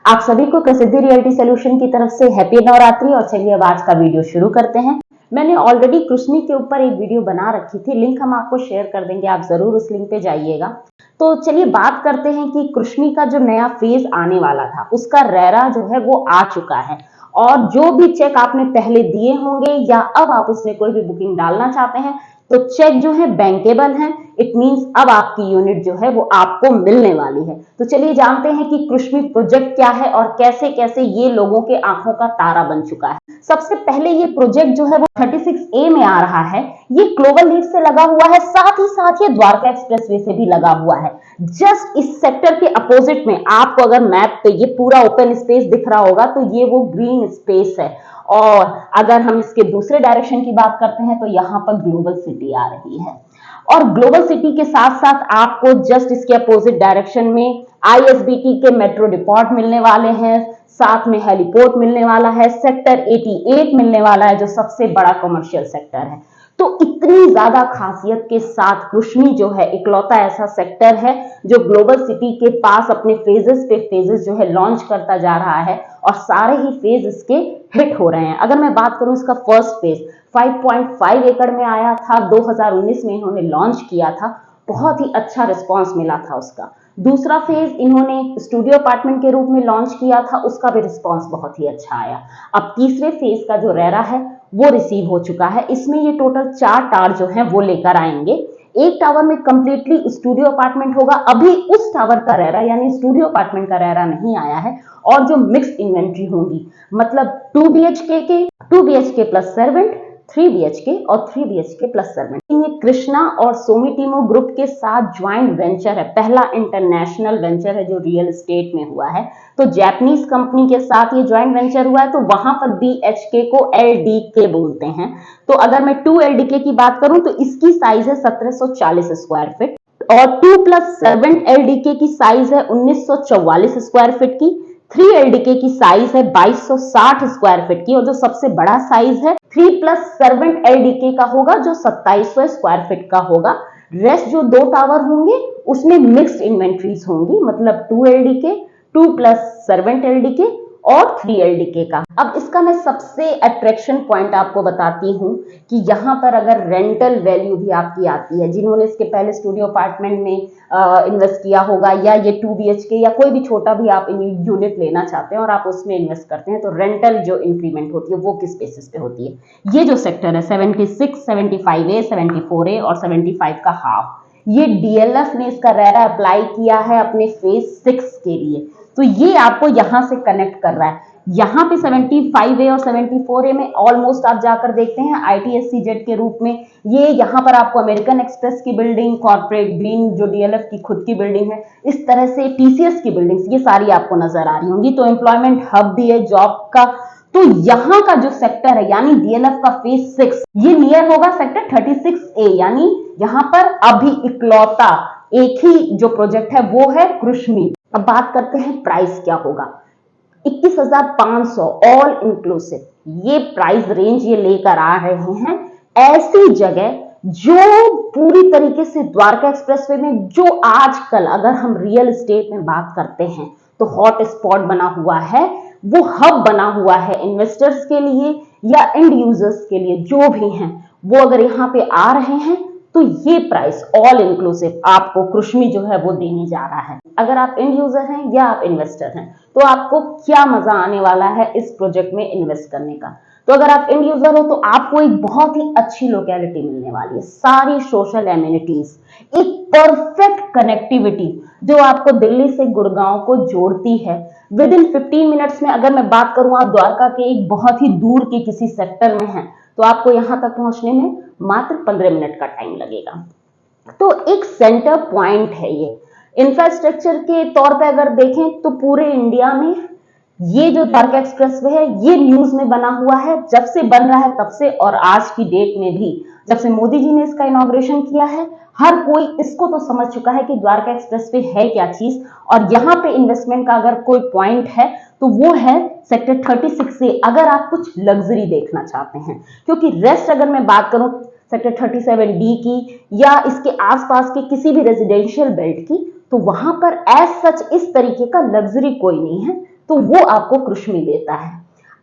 आप सभी को प्रसिद्धि रियल्टी सोल्यूशन की तरफ से हैप्पी नवरात्रि। और चलिए अब आज का वीडियो शुरू करते हैं। मैंने ऑलरेडी कृष्मी के ऊपर एक वीडियो बना रखी थी, लिंक हम आपको शेयर कर देंगे, आप जरूर उस लिंक पे जाइएगा। तो चलिए बात करते हैं कि कृष्मी का जो नया फेज आने वाला था उसका रेरा जो है वो आ चुका है। और जो भी चेक आपने पहले दिए होंगे या अब आप उसमें कोई भी बुकिंग डालना चाहते हैं तो चेक जो है बैंकेबल है। इट मींस अब आपकी यूनिट जो है वो आपको मिलने वाली है। तो चलिए जानते हैं कि कृष्मी प्रोजेक्ट क्या है और कैसे कैसे ये लोगों के आंखों का तारा बन चुका है। सबसे पहले ये प्रोजेक्ट जो है वो 36A में आ रहा है। ये क्लोबल लीफ से लगा हुआ है, साथ ही ये द्वारका एक्सप्रेसवे से भी लगा हुआ है। जस्ट इस सेक्टर के अपोजिट में आपको अगर मैप पे ये पूरा ओपन स्पेस दिख रहा होगा तो ये वो ग्रीन स्पेस है। और अगर हम इसके दूसरे डायरेक्शन की बात करते हैं तो यहाँ पर ग्लोबल सिटी आ रही है। और ग्लोबल सिटी के साथ साथ आपको जस्ट इसके अपोजिट डायरेक्शन में ISBT के मेट्रो डिपोट मिलने वाले हैं, साथ में हेलीपोर्ट मिलने वाला है, सेक्टर 88 मिलने वाला है जो सबसे बड़ा कमर्शियल सेक्टर है। तो इतनी ज्यादा खासियत के साथ कृष्मी जो है इकलौता ऐसा सेक्टर है जो ग्लोबल सिटी के पास अपने फेजेस पे फेजेस जो है लॉन्च करता जा रहा है और सारे ही फेज इसके हिट हो रहे हैं। अगर मैं बात करूं इसका फर्स्ट फेज 5.5 एकड़ में आया था, 2019 में इन्होंने लॉन्च किया था, बहुत ही अच्छा रिस्पांस मिला था उसका। दूसरा फेज इन्होंने स्टूडियो अपार्टमेंट के रूप में लॉन्च किया था, उसका भी रिस्पांस बहुत ही अच्छा आया। अब तीसरे फेज का जो रेरा है वो रिसीव हो चुका है। इसमें ये टोटल 4 टावर जो हैं वो लेकर आएंगे। एक टावर में कंप्लीटली स्टूडियो अपार्टमेंट होगा। अभी उस टावर का रेरा यानी स्टूडियो अपार्टमेंट का रेरा नहीं आया है। और जो मिक्स्ड इन्वेंट्री होंगी, मतलब 2 BHK प्लस सर्वेंट, 3 BHK और 3 BHK प्लस सर्वेंट। ये कृष्णा और सोमिटिमो ग्रुप के साथ ज्वाइंट वेंचर है, पहला इंटरनेशनल वेंचर है जो रियल एस्टेट में हुआ है। तो जापानीज कंपनी के साथ ये ज्वाइंट वेंचर हुआ है, तो वहां पर BHK को LDK बोलते हैं। तो अगर मैं 2 LDK की बात करूं तो इसकी साइज है 1740 स्क्वायर फीट और 2 प्लस सर्वेंट LDK की साइज है 1944 स्क्वायर फीट की। 3 LDK की साइज है 2260 स्क्वायर फीट की और जो सबसे बड़ा साइज है 3 प्लस सर्वेंट LDK का होगा जो 2700 स्क्वायर फीट का होगा। रेस्ट जो 2 टावर होंगे उसमें मिक्स्ड इन्वेंट्रीज होंगी, मतलब 2 LDK, 2 प्लस सर्वेंट LDK और 3 LDK का। अब इसका मैं सबसे अट्रैक्शन पॉइंट आपको बताती हूँ कि यहाँ पर अगर रेंटल वैल्यू भी आपकी आती है, जिन्होंने इसके पहले स्टूडियो अपार्टमेंट में इन्वेस्ट किया होगा या ये 2 BHK या कोई भी छोटा भी आप यूनिट लेना चाहते हैं और आप उसमें इन्वेस्ट करते हैं, तो रेंटल जो इंक्रीमेंट होती है वो किस बेसिस पे होती है। ये जो सेक्टर है 76, 75A, 74A और 75 का हाफ, ये DLF ने इसका रेरा अप्लाई किया है अपने फेज 6 के लिए। तो ये आपको यहां से कनेक्ट कर रहा है। यहाँ पे 75A और 74A में ऑलमोस्ट आप जाकर देखते हैं ITSCZ के रूप में ये यहाँ पर आपको अमेरिकन एक्सप्रेस की बिल्डिंग, कॉर्पोरेट ग्रीन जो DLF की खुद की बिल्डिंग है, इस तरह से TCS की बिल्डिंग्स ये सारी आपको नजर आ रही होंगी। तो एम्प्लॉयमेंट हब भी है जॉब का। तो यहाँ का जो सेक्टर है यानी DLF का फेज 6 ये नियर होगा सेक्टर 36A, यानी यहाँ पर अभी इकलौता एक ही जो प्रोजेक्ट है वो है कृष्मी। अब बात करते हैं प्राइस क्या होगा। 21,500 ऑल इंक्लूसिव ये प्राइस रेंज ये लेकर आ रहे हैं ऐसी जगह जो पूरी तरीके से द्वारका एक्सप्रेसवे में, जो आजकल अगर हम रियल एस्टेट में बात करते हैं तो हॉट स्पॉट बना हुआ है, वो हब बना हुआ है इन्वेस्टर्स के लिए या एंड यूजर्स के लिए, जो भी हैं वो अगर यहाँ पे आ रहे हैं तो ये प्राइस ऑल इंक्लूसिव आपको कृष्मी जो है वो देने जा रहा है। अगर आप एंड यूजर हैं या आप इन्वेस्टर हैं तो आपको क्या मजा आने वाला है इस प्रोजेक्ट में इन्वेस्ट करने का। तो अगर आप एंड यूजर हो तो आपको एक बहुत ही अच्छी लोकेलिटी मिलने वाली है, सारी सोशल एमिनिटीज, एक परफेक्ट कनेक्टिविटी जो आपको दिल्ली से गुड़गांव को जोड़ती है। विद इन 15 मिनट्स में अगर मैं बात करूं, आप द्वारका के एक बहुत ही दूर के किसी सेक्टर में हैं तो आपको यहां तक पहुंचने में मात्र 15 मिनट का टाइम लगेगा। तो एक सेंटर पॉइंट है ये। इंफ्रास्ट्रक्चर के तौर पे अगर देखें तो पूरे इंडिया में ये जो द्वारका एक्सप्रेसवे है ये न्यूज में बना हुआ है जब से बन रहा है तब से, और आज की डेट में भी जब से मोदी जी ने इसका इनॉग्रेशन किया है हर कोई इसको तो समझ चुका है कि द्वारका एक्सप्रेसवे है क्या चीज। और यहाँ पे इन्वेस्टमेंट का अगर कोई पॉइंट है तो वो है सेक्टर 36 से, अगर आप कुछ लग्जरी देखना चाहते हैं। क्योंकि रेस्ट अगर मैं बात करूं सेक्टर 37D की या इसके आसपास के किसी भी रेजिडेंशियल बेल्ट की, तो वहां पर एज सच इस तरीके का लग्जरी कोई नहीं है तो वो आपको कृष्मी देता है।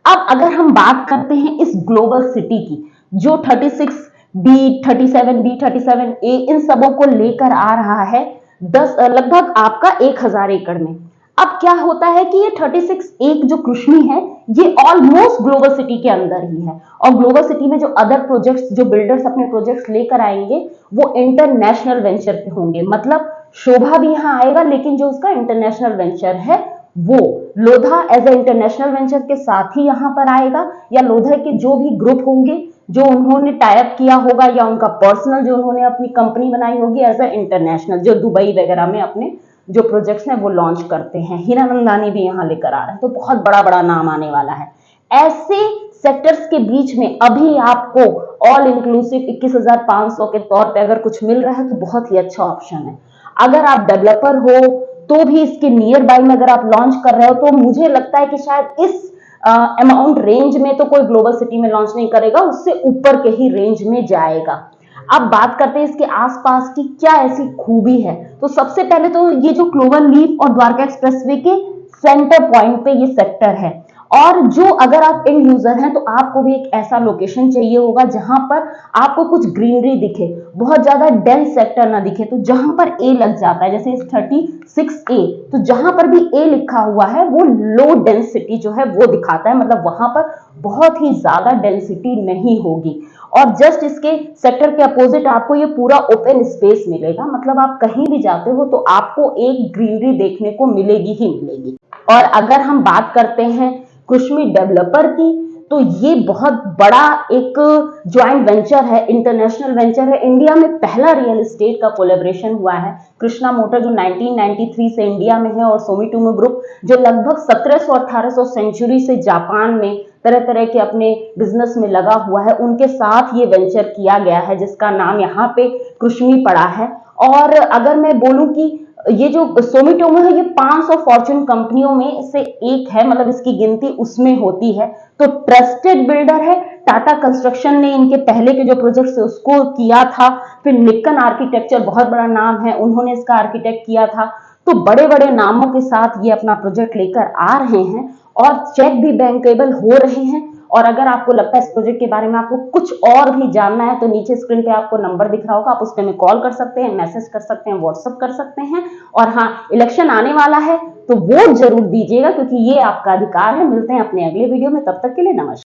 अब अगर हम बात करते हैं इस ग्लोबल सिटी की, जो 36B, 37B, 37A इन सबों को लेकर आ रहा है लगभग आपका 1000 एकड़ में। अब क्या होता है कि ये 36 जो कृष्मी है ये ऑलमोस्ट ग्लोबल सिटी के अंदर ही है, और ग्लोबल सिटी में जो अदर प्रोजेक्ट्स, जो बिल्डर्स अपने प्रोजेक्ट्स लेकर आएंगे वो इंटरनेशनल वेंचर के होंगे। मतलब शोभा भी यहाँ आएगा, लेकिन जो उसका इंटरनेशनल वेंचर है वो Lodha as a international venture के साथ ही यहां पर आएगा, या लोधा के जो भी ग्रुप होंगे जो उन्होंने टाइप किया होगा, या उनका पर्सनल जो उन्होंने अपनी कंपनी बनाई होगी एज ए इंटरनेशनल, जो दुबई वगैरह में अपने जो प्रोजेक्ट्स हैं वो लॉन्च करते हैं। हीरानंदानी भी यहाँ लेकर आ रहे हैं, तो बहुत बड़ा बड़ा नाम आने वाला है। ऐसे सेक्टर्स के बीच में अभी आपको ऑल इंक्लूसिव 21,500 के तौर पे अगर कुछ मिल रहा है तो बहुत ही अच्छा ऑप्शन है। अगर आप डेवलपर हो तो भी इसके नियर बाय में अगर आप लॉन्च कर रहे हो तो मुझे लगता है कि शायद इस अमाउंट रेंज में तो कोई ग्लोबल सिटी में लॉन्च नहीं करेगा, उससे ऊपर के ही रेंज में जाएगा। अब बात करते हैं इसके आसपास की क्या ऐसी खूबी है। तो सबसे पहले तो ये जो क्लोवर लीफ और द्वारका एक्सप्रेसवे के सेंटर पॉइंट पे ये सेक्टर है, और जो अगर आप एंड यूजर हैं तो आपको भी एक ऐसा लोकेशन चाहिए होगा जहां पर आपको कुछ ग्रीनरी दिखे, बहुत ज्यादा डेंस सेक्टर ना दिखे, तो जहां पर ए लग जाता है, जैसे इस 36A, तो जहां पर भी ए लिखा हुआ है वो लो डेंसिटी जो है वो दिखाता है, मतलब वहां पर बहुत ही ज्यादा डेंसिटी नहीं होगी। और जस्ट इसके सेक्टर के अपोजिट आपको ये पूरा ओपन स्पेस मिलेगा, मतलब आप कहीं भी जाते हो तो आपको एक ग्रीनरी देखने को मिलेगी ही मिलेगी। और अगर हम बात करते हैं कृष्मी डेवलपर की, तो ये बहुत बड़ा एक ज्वाइंट वेंचर है, इंटरनेशनल वेंचर है। इंडिया में पहला रियल एस्टेट का कोलैबोरेशन हुआ है। कृष्णा मोटर जो 1993 से इंडिया में है, और सोमिटोमो ग्रुप जो लगभग 1700 1800 सेंचुरी से जापान में तरह तरह के अपने बिजनेस में लगा हुआ है, उनके साथ ये वेंचर किया गया है जिसका नाम यहाँ पे कृष्मी पड़ा है। और अगर मैं बोलूं कि ये जो सोमिटोमो है ये 500 फॉर्च्यून कंपनियों में से एक है, मतलब इसकी गिनती उसमें होती है, तो ट्रस्टेड बिल्डर है। टाटा कंस्ट्रक्शन ने इनके पहले के जो प्रोजेक्ट्स है उसको किया था, फिर निक्कन आर्किटेक्चर बहुत बड़ा नाम है, उन्होंने इसका आर्किटेक्ट किया था। तो बड़े बड़े नामों के साथ ये अपना प्रोजेक्ट लेकर आ रहे हैं, और चेक भी बैंकेबल हो रहे हैं। और अगर आपको लगता है इस प्रोजेक्ट के बारे में आपको कुछ और भी जानना है तो नीचे स्क्रीन पे आपको नंबर दिख रहा होगा, आप उस पर कॉल कर सकते हैं, मैसेज कर सकते हैं, व्हाट्सएप कर सकते हैं। और हाँ, इलेक्शन आने वाला है तो वोट जरूर दीजिएगा, क्योंकि ये आपका अधिकार है। मिलते हैं अपने अगले वीडियो में, तब तक के लिए नमस्कार।